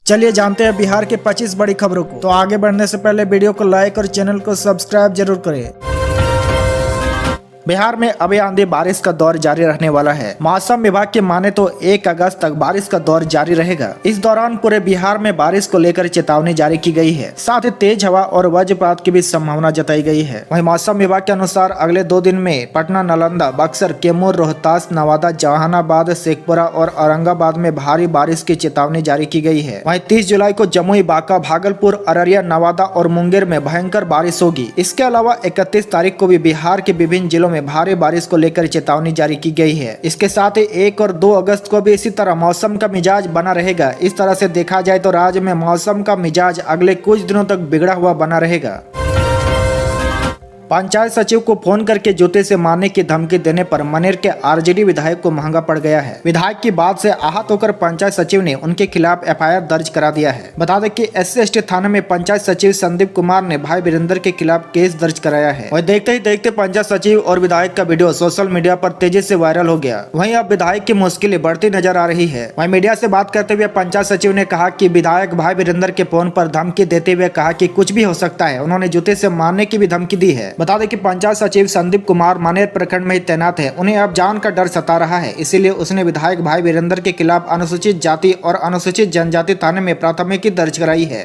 चलिए जानते हैं बिहार के 25 बड़ी खबरों को। तो आगे बढ़ने से पहले वीडियो को लाइक और चैनल को सब्सक्राइब जरूर करें। बिहार में अभी आंधी बारिश का दौर जारी रहने वाला है। मौसम विभाग की माने तो 1 अगस्त तक बारिश का दौर जारी रहेगा। इस दौरान पूरे बिहार में बारिश को लेकर चेतावनी जारी की गई है। साथ ही तेज हवा और वज्रपात की भी संभावना जताई गई है। वहीं मौसम विभाग के अनुसार अगले 2 दिन में पटना, नालंदा, बक्सर, कैमूर, रोहतास, नवादा, जहानाबाद, शेखपुरा और औरंगाबाद में भारी बारिश की चेतावनी जारी की गई है। वहीं 30 जुलाई को जमुई, बांका, भागलपुर, अररिया, नवादा और मुंगेर में भयंकर बारिश होगी। इसके अलावा 31 तारीख को भी बिहार के विभिन्न जिलों में भारी बारिश को लेकर चेतावनी जारी की गई है। इसके साथ ही 1 और 2 अगस्त को भी इसी तरह मौसम का मिजाज बना रहेगा। इस तरह से देखा जाए तो राज्य में मौसम का मिजाज अगले कुछ दिनों तक बिगड़ा हुआ बना रहेगा। पंचायत सचिव को फोन करके जूते से मारने की धमकी देने पर मनेर के आरजेडी विधायक को महंगा पड़ गया है। विधायक की बात से आहत होकर पंचायत सचिव ने उनके खिलाफ एफआईआर दर्ज करा दिया है। बता दें कि SC/ST थाने में पंचायत सचिव संदीप कुमार ने भाई वीरेंद्र के खिलाफ केस दर्ज कराया है। और देखते ही देखते पंचायत सचिव और विधायक का वीडियो सोशल मीडिया पर तेजी से वायरल हो गया। वहीं अब विधायक की मुश्किलें बढ़ती नजर आ रही है। वहीं मीडिया से बात करते हुए पंचायत सचिव ने कहा कि विधायक भाई वीरेंद्र के फोन पर धमकी देते हुए कहा कि कुछ भी हो सकता है। उन्होंने जूते से मारने की भी धमकी दी है। बता दें कि पंचायत सचिव संदीप कुमार मनेर प्रखंड में ही तैनात है। उन्हें अब जान का डर सता रहा है। इसीलिए उसने विधायक भाई वीरेंद्र के खिलाफ अनुसूचित जाति और अनुसूचित जनजाति थाने में प्राथमिकी दर्ज कराई है।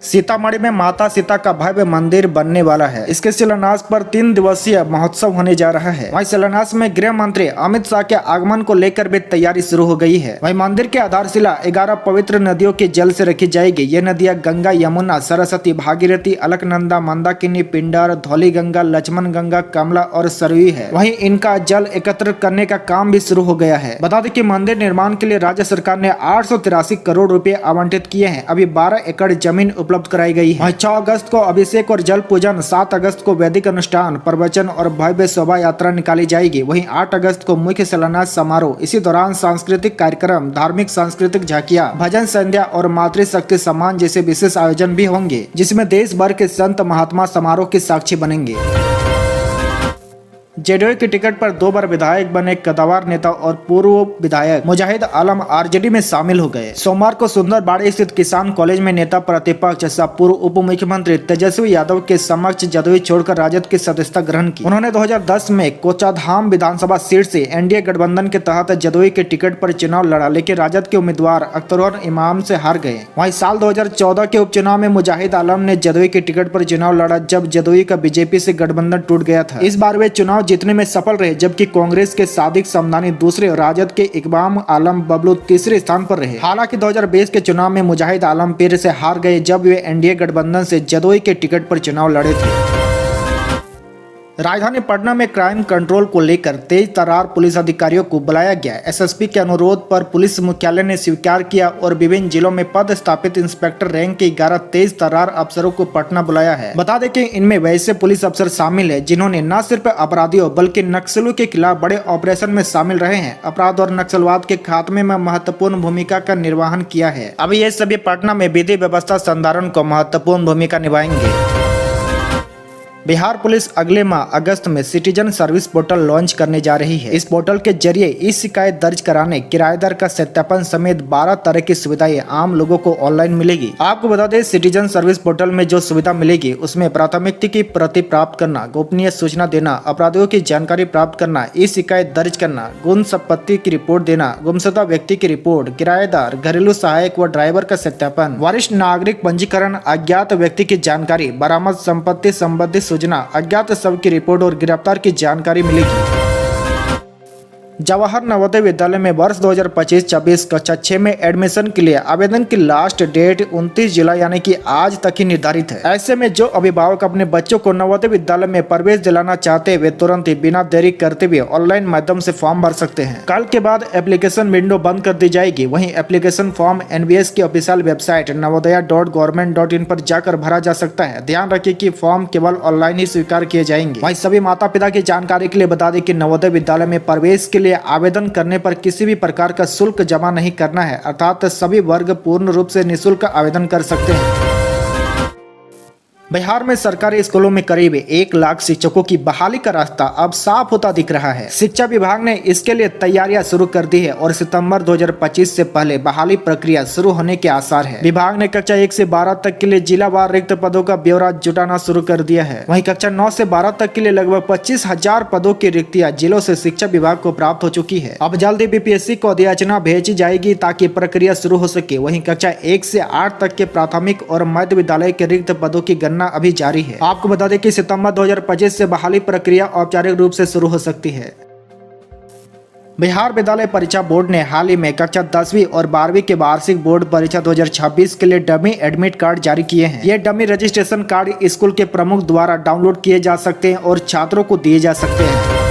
सीतामढ़ी में माता सीता का भव्य मंदिर बनने वाला है। इसके शिलान्यास पर 3 दिवसीय महोत्सव होने जा रहा है। वहीं शिलान्यास में गृह मंत्री अमित शाह के आगमन को लेकर भी तैयारी शुरू हो गई है। वहीं मंदिर की आधारशिला 11 पवित्र नदियों के जल से रखी जाएगी। ये नदियां गंगा, यमुना, सरस्वती, भागीरथी, अलकनंदा, मंदाकिनी, पिंडार, धौली गंगा, लक्ष्मण गंगा, कमला और सरयू है। वहीं इनका जल एकत्र करने का काम भी शुरू हो गया है। बता दें कि मंदिर निर्माण के लिए राज्य सरकार ने 883 करोड़ रुपए आवंटित किए हैं। अभी 12 एकड़ जमीन उपलब्ध कराई गई है। 6 अगस्त को अभिषेक और जल पूजन, 7 अगस्त को वैदिक अनुष्ठान, प्रवचन और भव्य शोभा यात्रा निकाली जाएगी। वहीं 8 अगस्त को मुख्य शिलान्यास समारोह। इसी दौरान सांस्कृतिक कार्यक्रम, धार्मिक सांस्कृतिक झांकियां, भजन संध्या और मातृशक्ति सम्मान जैसे विशेष आयोजन भी होंगे, जिसमें देश भर के संत महात्मा समारोह के साक्षी बनेंगे। जेडीयू की टिकट पर 2 बार विधायक बने कद्दावर नेता और पूर्व विधायक मुजाहिद आलम आरजेडी में शामिल हो गए। सोमवार को सुंदरबाड़ी स्थित किसान कॉलेज में नेता प्रतिपक्ष सह पूर्व उप मुख्यमंत्री तेजस्वी यादव के समक्ष जदयू छोड़कर राजद की सदस्यता ग्रहण की। उन्होंने 2010 में कोचाधाम विधानसभा सीट से एनडीए गठबंधन के तहत जदयू के टिकट पर चुनाव लड़ा, लेकिन राजद के उम्मीदवार अख्तर इमाम से हार गए। वहीं साल 2014 के उपचुनाव में मुजाहिद आलम ने जदयू के टिकट पर चुनाव लड़ा, जब जदयू का बीजेपी से गठबंधन टूट गया था। इस बार वे चुनाव जीतने में सफल रहे, जबकि कांग्रेस के सादिक समदानी दूसरे और राजद के इकबाल आलम बबलू तीसरे स्थान पर रहे। हालांकि 2020 के चुनाव में मुजाहिद आलम फिर से हार गए, जब वे एनडीए गठबंधन से जदयू के टिकट पर चुनाव लड़े थे। राजधानी पटना में क्राइम कंट्रोल को लेकर तेज तर्रार पुलिस अधिकारियों को बुलाया गया। एसएसपी के अनुरोध पर पुलिस मुख्यालय ने स्वीकार किया और विभिन्न जिलों में पदस्थापित इंस्पेक्टर रैंक के 11 तेज तर्रार अफसरों को पटना बुलाया है। बता दें कि इनमें वैसे पुलिस अफसर शामिल है जिन्होंने न सिर्फ अपराधियों बल्कि नक्सलियों के खिलाफ बड़े ऑपरेशन में शामिल रहे हैं, अपराध और नक्सलवाद के खात्मे में महत्वपूर्ण भूमिका का निर्वहन किया है। अभी ये सभी पटना में विधि व्यवस्था संधारण को महत्वपूर्ण भूमिका निभाएंगे। बिहार पुलिस अगले माह अगस्त में सिटीजन सर्विस पोर्टल लॉन्च करने जा रही है। इस पोर्टल के जरिए ई शिकायत दर्ज कराने, किराएदार का सत्यापन समेत 12 तरह की सुविधाएं आम लोगों को ऑनलाइन मिलेगी। आपको बता दें, सिटीजन सर्विस पोर्टल में जो सुविधा मिलेगी उसमें प्राथमिकता की प्रति प्राप्त करना, गोपनीय सूचना देना, अपराधियों की जानकारी प्राप्त करना, ई शिकायत दर्ज करना, गुम संपत्ति की रिपोर्ट देना, गुमशुदा व्यक्ति की रिपोर्ट, किराएदार, घरेलू सहायक व ड्राइवर का सत्यापन, वरिष्ठ नागरिक पंजीकरण, अज्ञात व्यक्ति की जानकारी, बरामद संपत्ति संबंधी सूचना, अज्ञात शव की रिपोर्ट और गिरफ्तार की जानकारी मिलेगी। जवाहर नवोदय विद्यालय में वर्ष 2025-26 कक्षा 6 में एडमिशन के लिए आवेदन की लास्ट डेट 29 जुलाई यानी कि आज तक ही निर्धारित है। ऐसे में जो अभिभावक अपने बच्चों को नवोदय विद्यालय में प्रवेश दिलाना चाहते हैं, वे तुरंत ही बिना देरी करते हुए ऑनलाइन माध्यम से फॉर्म भर सकते हैं। कल के बाद एप्लीकेशन विंडो बंद कर दी जाएगी। वहीं एप्लीकेशन फॉर्म NVS की ऑफिशियल वेबसाइट navodaya.government.in पर जाकर भरा जा सकता है। ध्यान रखिए कि फॉर्म केवल ऑनलाइन ही स्वीकार किए जाएंगे। वहीं सभी माता पिता की जानकारी के लिए बता दें कि नवोदय विद्यालय में प्रवेश के लिए आवेदन करने पर किसी भी प्रकार का शुल्क जमा नहीं करना है, अर्थात सभी वर्ग पूर्ण रूप से निःशुल्क आवेदन कर सकते हैं। बिहार में सरकारी स्कूलों में करीब 1 लाख शिक्षकों की बहाली का रास्ता अब साफ होता दिख रहा है। शिक्षा विभाग ने इसके लिए तैयारियां शुरू कर दी है और सितंबर 2025 से पहले बहाली प्रक्रिया शुरू होने के आसार है। विभाग ने कक्षा 1 से 12 तक के लिए जिलावार रिक्त पदों का ब्यौरा जुटाना शुरू कर दिया है। वहीं कक्षा 9 से 12 तक के लिए लगभग 25,000 पदों की रिक्तियां जिलों से शिक्षा विभाग को प्राप्त हो चुकी है। अब जल्द ही BPSC को अधियाचना भेजी जाएगी ताकि प्रक्रिया शुरू हो सके। वहीं कक्षा 1 से 8 तक के प्राथमिक और मध्य विद्यालय के रिक्त पदों की गणना अभी जारी है। आपको बता दें कि सितंबर 2025 से बहाली प्रक्रिया औपचारिक रूप से शुरू हो सकती है। बिहार विद्यालय परीक्षा बोर्ड ने हाल ही में कक्षा 10वीं और 12वीं के वार्षिक बोर्ड परीक्षा 2026 के लिए डमी एडमिट कार्ड जारी किए हैं। ये डमी रजिस्ट्रेशन कार्ड स्कूल के प्रमुख द्वारा डाउनलोड किए जा सकते हैं और छात्रों को दिए जा सकते हैं।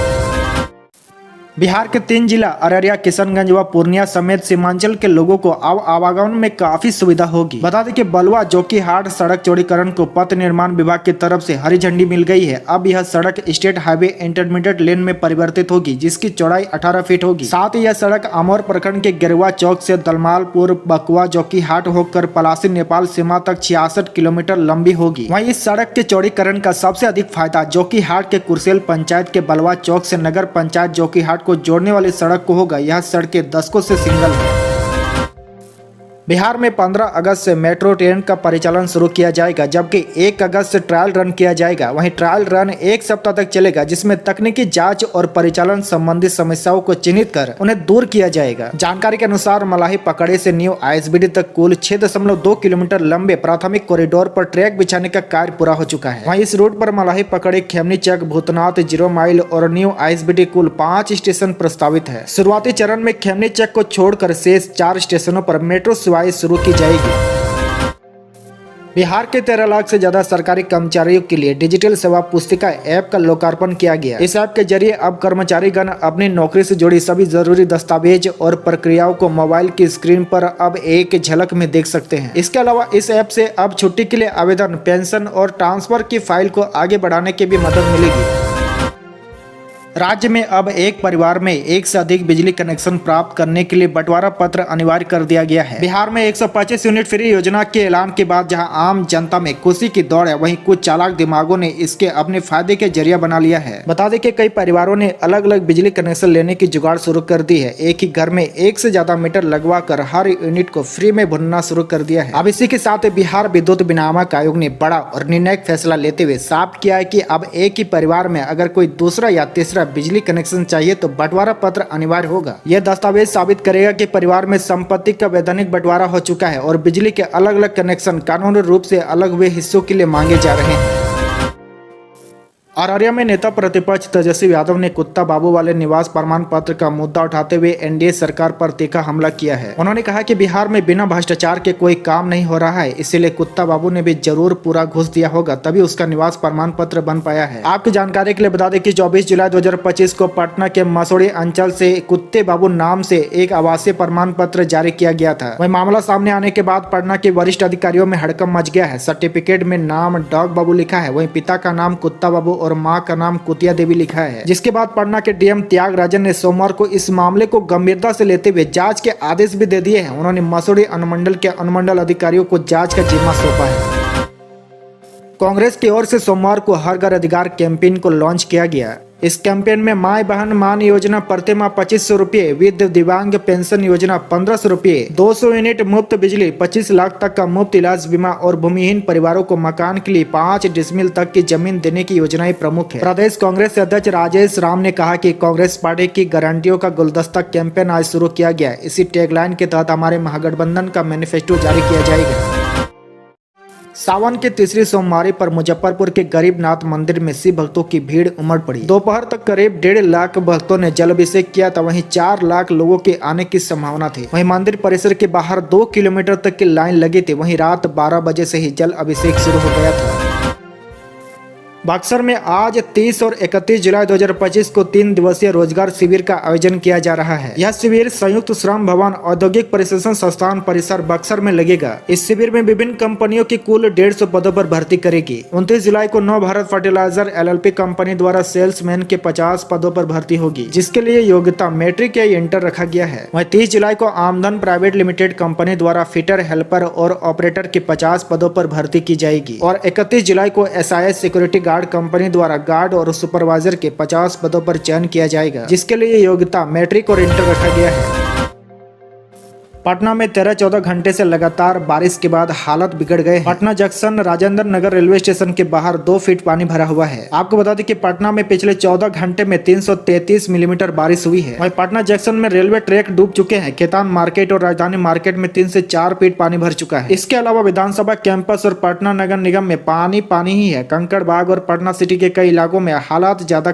बिहार के 3 जिला अररिया, किशनगंज व पूर्णिया समेत सीमांचल के लोगों को अब आवागमन में काफी सुविधा होगी। बता दें कि बलुआ जोकीहाट सड़क चौड़ीकरण को पथ निर्माण विभाग की तरफ से हरी झंडी मिल गई है। अब यह सड़क स्टेट हाईवे इंटरमीडिएट लेन में परिवर्तित होगी, जिसकी चौड़ाई 18 फीट होगी। साथ ही यह सड़क अमौर प्रखंड के गिरवा चौक से दलमालपुर, बकुआ, जोकीहाट होकर पलासी नेपाल सीमा तक 66 किलोमीटर लंबी होगी। वहीं इस सड़क के चौड़ीकरण का सबसे अधिक फायदा जोकीहाट के कुरसेल पंचायत के बलुआ चौक से नगर पंचायत जोकीहाट को जोड़ने वाली सड़क को होगा। यह सड़कें दशकों से सिंगल है। बिहार में 15 अगस्त से मेट्रो ट्रेन का परिचालन शुरू किया जाएगा, जबकि 1 अगस्त से ट्रायल रन किया जाएगा। वहीं ट्रायल रन 1 सप्ताह तक चलेगा, जिसमें तकनीकी जांच और परिचालन संबंधी समस्याओं को चिन्हित कर उन्हें दूर किया जाएगा। जानकारी के अनुसार मलाही पकड़े से न्यू ISBD तक कुल 6.2 किलोमीटर लंबे प्राथमिक कॉरिडोर पर ट्रैक बिछाने का कार्य पूरा हो चुका है। वहीं इस रूट पर मलाही पकड़े, खेमनी चक, भूतनाथ, 0 माइल और न्यू ISBD कुल 5 स्टेशन प्रस्तावित है। शुरुआती चरण में खेमनी चक को छोड़कर शेष 4 स्टेशनों पर मेट्रो शुरू की जाएगी। बिहार के 13 लाख से ज्यादा सरकारी कर्मचारियों के लिए डिजिटल सेवा पुस्तिका ऐप का लोकार्पण किया गया। इस ऐप के जरिए अब कर्मचारीगण अपनी नौकरी से जुड़ी सभी जरूरी दस्तावेज और प्रक्रियाओं को मोबाइल की स्क्रीन पर अब एक झलक में देख सकते हैं। इसके अलावा इस ऐप से अब छुट्टी के लिए आवेदन, पेंशन और ट्रांसफर की फाइल को आगे बढ़ाने की भी मदद मिलेगी। राज्य में अब एक परिवार में एक से अधिक बिजली कनेक्शन प्राप्त करने के लिए बंटवारा पत्र अनिवार्य कर दिया गया है। बिहार में 125 यूनिट फ्री योजना के ऐलान के बाद जहां आम जनता में खुशी की दौड़ है, वहीं कुछ चालाक दिमागों ने इसके अपने फायदे के जरिया बना लिया है। बता दें कि कई परिवारों ने अलग अलग बिजली कनेक्शन लेने की जुगाड़ शुरू कर दी है। एक ही घर में एक से ज्यादा मीटर लगवा कर हर यूनिट को फ्री में भुनना शुरू कर दिया है। अब इसी के साथ बिहार विद्युत विनियामक आयोग ने बड़ा और निर्णायक फैसला लेते हुए साफ किया है कि अब एक ही परिवार में अगर कोई दूसरा या तीसरा बिजली कनेक्शन चाहिए तो बंटवारा पत्र अनिवार्य होगा। यह दस्तावेज साबित करेगा कि परिवार में संपत्ति का वैधानिक बंटवारा हो चुका है और बिजली के अलग अलग कनेक्शन कानूनी रूप से अलग हुए हिस्सों के लिए मांगे जा रहे हैं। अररिया में नेता प्रतिपक्ष तेजस्वी यादव ने कुत्ता बाबू वाले निवास प्रमाण पत्र का मुद्दा उठाते हुए NDA सरकार पर तीखा हमला किया है। उन्होंने कहा कि बिहार में बिना भ्रष्टाचार के कोई काम नहीं हो रहा है, इसीलिए कुत्ता बाबू ने भी जरूर पूरा घूस दिया होगा, तभी उसका निवास प्रमाण पत्र बन पाया है। आपकी जानकारी के लिए बता दें कि 24 जुलाई 2025 को पटना के मसौड़ी अंचल से कुत्ते बाबू नाम से एक आवासीय प्रमाण पत्र जारी किया गया था। वही मामला सामने आने के बाद पटना के वरिष्ठ अधिकारियों में हड़कंप मच गया है। सर्टिफिकेट में नाम डॉग बाबू लिखा है, वहीं पिता का नाम कुत्ता बाबू और मां का नाम कुतिया देवी लिखा है। जिसके बाद पटना के DM त्यागराजन ने सोमवार को इस मामले को गंभीरता से लेते हुए जांच के आदेश भी दे दिए हैं। उन्होंने मसौड़ी अनुमंडल के अनुमंडल अधिकारियों को जांच का जिम्मा सौंपा है। कांग्रेस की ओर से सोमवार को हर घर अधिकार कैंपेन को लॉन्च किया गया। इस कैंपेन में माई बहन मान योजना प्रति माह 2500 रुपये, विद दिव्यांग पेंशन योजना 1500 रुपये, 200 यूनिट मुफ्त बिजली, 25 लाख तक का मुफ्त इलाज बीमा और भूमिहीन परिवारों को मकान के लिए 5 डिसमिल तक की जमीन देने की योजनाएं प्रमुख है। प्रदेश कांग्रेस अध्यक्ष राजेश राम ने कहा कि कांग्रेस पार्टी की गारंटियों का गुलदस्ता कैंपेन आज शुरू किया गया। इसी टैगलाइन के तहत हमारे महागठबंधन का मैनिफेस्टो जारी किया जाएगा। सावन के तीसरी सोमवारी पर मुजफ्फरपुर के गरीबनाथ मंदिर में शिव भक्तों की भीड़ उमड़ पड़ी। दोपहर तक करीब 1.5 लाख भक्तों ने जल अभिषेक किया था। वहीं 4 लाख लोगों के आने की संभावना थी। वहीं मंदिर परिसर के बाहर 2 किलोमीटर तक की लाइन लगी थी। वहीं रात 12 बजे से ही जल अभिषेक शुरू हो गया था। बक्सर में आज 30 और 31 जुलाई 2025 को 3 दिवसीय रोजगार शिविर का आयोजन किया जा रहा है। यह शिविर संयुक्त श्रम भवन औद्योगिक प्रशिक्षण संस्थान परिसर बक्सर में लगेगा। इस शिविर में विभिन्न कंपनियों की कुल 150 पदों पर भर्ती करेगी। 29 जुलाई को नव भारत फर्टिलाइजर LLP कंपनी द्वारा सेल्समैन के 50 पदों पर भर्ती होगी, जिसके लिए योग्यता मैट्रिक या इंटर रखा गया है। वहीं 30 जुलाई को आमदन प्राइवेट लिमिटेड कंपनी द्वारा फिटर, हेल्पर और ऑपरेटर के 50 पदों पर भर्ती की जाएगी और 31 जुलाई को SIS सिक्योरिटी गार्ड कंपनी द्वारा गार्ड और सुपरवाइजर के 50 पदों पर चयन किया जाएगा, जिसके लिए योग्यता मैट्रिक और इंटर रखा गया है। पटना में 13-14 घंटे से लगातार बारिश के बाद हालत बिगड़ गए। Patna junction Rajendra Nagar railway station के बाहर 2 फीट पानी भरा हुआ है। आपको बता दें कि पटना में पिछले 14 घंटे में 333 मिलीमीटर बारिश हुई है। वहीं पटना जंक्शन में रेलवे ट्रैक डूब चुके हैं। खेतान मार्केट और राजधानी मार्केट में 3 से 4 फीट पानी भर चुका है। इसके अलावा विधानसभा कैंपस और पटना नगर निगम में पानी ही है। कंकड़ बाग और पटना सिटी के कई इलाकों में हालात ज्यादा